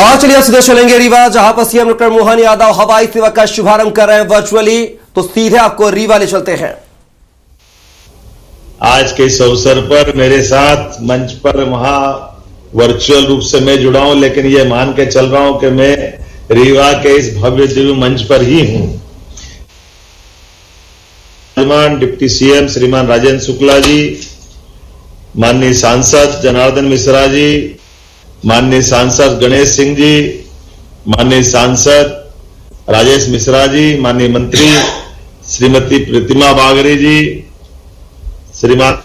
और चलिए सीधे चलेंगे रीवा, जहां पर सीएम डॉक्टर मोहन यादव हवाई सेवा का शुभारंभ कर रहे हैं वर्चुअली। तो सीधे आपको रीवा ले चलते हैं। आज के इस अवसर पर मेरे साथ मंच पर वहां वर्चुअल रूप से मैं जुड़ा हूं, लेकिन ये मान के चल रहा हूं कि मैं रीवा के इस भव्य दिव्य मंच पर ही हूं। श्रीमान डिप्टी सीएम श्रीमान राजेंद्र शुक्ला जी, माननीय सांसद जनार्दन मिश्रा जी, माननीय सांसद गणेश सिंह जी, माननीय सांसद राजेश मिश्रा जी, माननीय मंत्री श्रीमती प्रतिमा बागरे जी, श्रीमान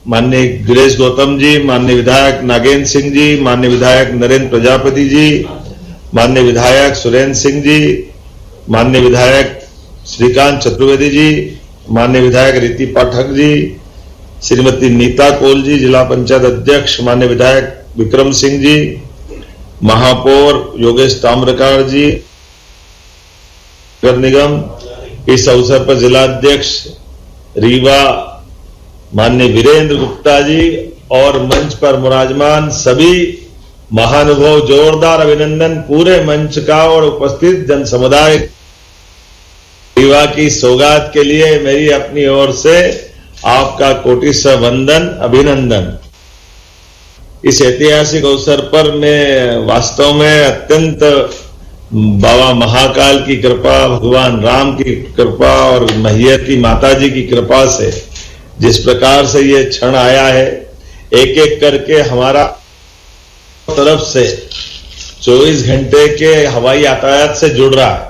माननीय गिरीश गौतम जी, माननीय विधायक नागेंद्र सिंह जी, माननीय विधायक नरेंद्र प्रजापति जी, माननीय विधायक सुरेंद्र सिंह जी, माननीय विधायक श्रीकांत चतुर्वेदी जी, माननीय विधायक रीति पाठक जी, श्रीमती नीता कोल जी, जिला पंचायत अध्यक्ष माननीय विधायक विक्रम सिंह जी, महापौर योगेश ताम्रकार जी, नगर निगम इस अवसर पर जिला अध्यक्ष रीवा माननीय वीरेंद्र गुप्ता जी और मंच पर मुराजमान सभी महानुभाव, जोरदार अभिनंदन पूरे मंच का और उपस्थित जन समुदाय। रीवा की सौगात के लिए मेरी अपनी ओर से आपका कोटिशः वंदन अभिनंदन। इस ऐतिहासिक अवसर पर मैं वास्तव में अत्यंत बाबा महाकाल की कृपा, भगवान राम की कृपा और मैहर की माता जी की कृपा से जिस प्रकार से ये क्षण आया है, एक एक करके हमारा तरफ से 24 घंटे के हवाई यातायात से जुड़ रहा है।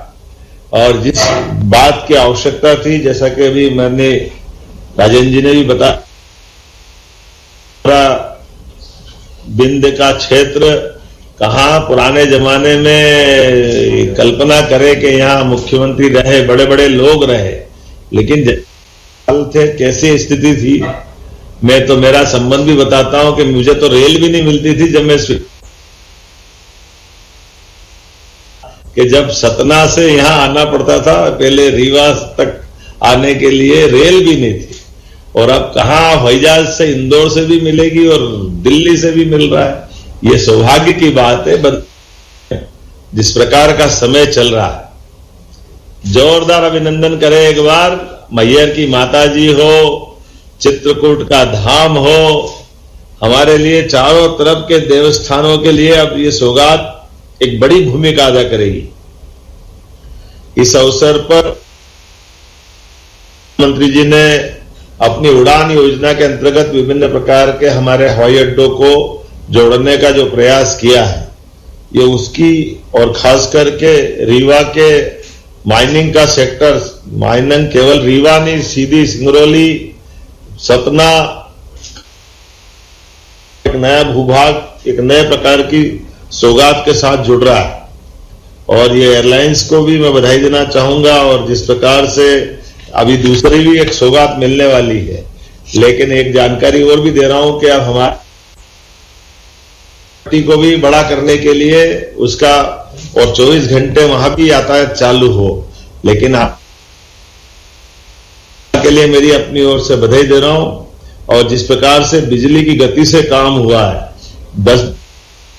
और जिस बात की आवश्यकता थी, जैसा कि अभी मैंने राजेंद्र जी ने भी बताया, बिंद का क्षेत्र कहां पुराने जमाने में कल्पना करे कि यहां मुख्यमंत्री रहे, बड़े बड़े लोग रहे, लेकिन थे कैसी स्थिति थी। मैं तो मेरा संबंध भी बताता हूं कि मुझे तो रेल भी नहीं मिलती थी जब सतना से यहां आना पड़ता था, पहले रीवा तक आने के लिए रेल भी नहीं थी। और अब कहां हवाई जहाज से इंदौर से भी मिलेगी और दिल्ली से भी मिल रहा है। ये सौभाग्य की बात है। जिस प्रकार का समय चल रहा है, जोरदार अभिनंदन करें एक बार। मैहर की माता जी हो, चित्रकूट का धाम हो, हमारे लिए चारों तरफ के देवस्थानों के लिए अब ये सौगात एक बड़ी भूमिका अदा करेगी। इस अवसर पर मंत्री जी ने अपनी उड़ान योजना के अंतर्गत विभिन्न प्रकार के हमारे हवाई अड्डों को जोड़ने का जो प्रयास किया है, ये उसकी और खास करके रीवा के माइनिंग का सेक्टर, माइनिंग केवल रीवा नहीं, सीधी सिंगरौली, सतना, एक नया भूभाग, एक नए प्रकार की सौगात के साथ जुड़ रहा है। और ये एयरलाइंस को भी मैं बधाई देना चाहूंगा। और जिस प्रकार से अभी दूसरी भी एक सौगात मिलने वाली है, लेकिन एक जानकारी और भी दे रहा हूं कि अब हमारे को भी बड़ा करने के लिए उसका और 24 घंटे वहां भी यातायात चालू हो। लेकिन आप के लिए मेरी अपनी ओर से बधाई दे रहा हूं। और जिस प्रकार से बिजली की गति से काम हुआ है, 10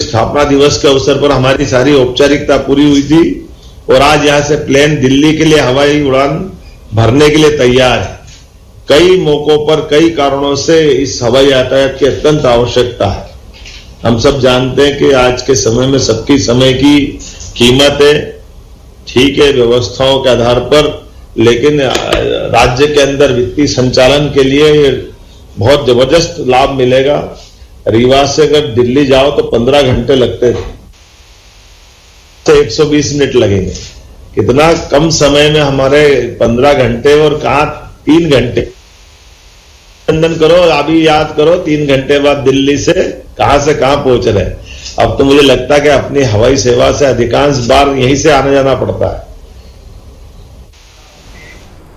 स्थापना दिवस के अवसर पर हमारी सारी औपचारिकता पूरी हुई थी और आज यहां से प्लेन दिल्ली के लिए हवाई उड़ान भरने के लिए तैयार है। कई मौकों पर कई कारणों से इस हवाई यातायात की अत्यंत आवश्यकता है। हम सब जानते हैं कि आज के समय में सबकी समय की कीमत है, ठीक है, व्यवस्थाओं के आधार पर, लेकिन राज्य के अंदर वित्तीय संचालन के लिए बहुत जबरदस्त लाभ मिलेगा। रीवा से अगर दिल्ली जाओ तो 15 घंटे लगते थे, तो 120 मिनट लगेंगे। कितना कम समय में हमारे 15 घंटे और कहां 3 घंटे। अभिनंदन करो, अभी याद करो 3 घंटे बाद दिल्ली से कहां पहुंच रहे। अब तो मुझे लगता है कि अपनी हवाई सेवा से अधिकांश बार यहीं से आना जाना पड़ता है।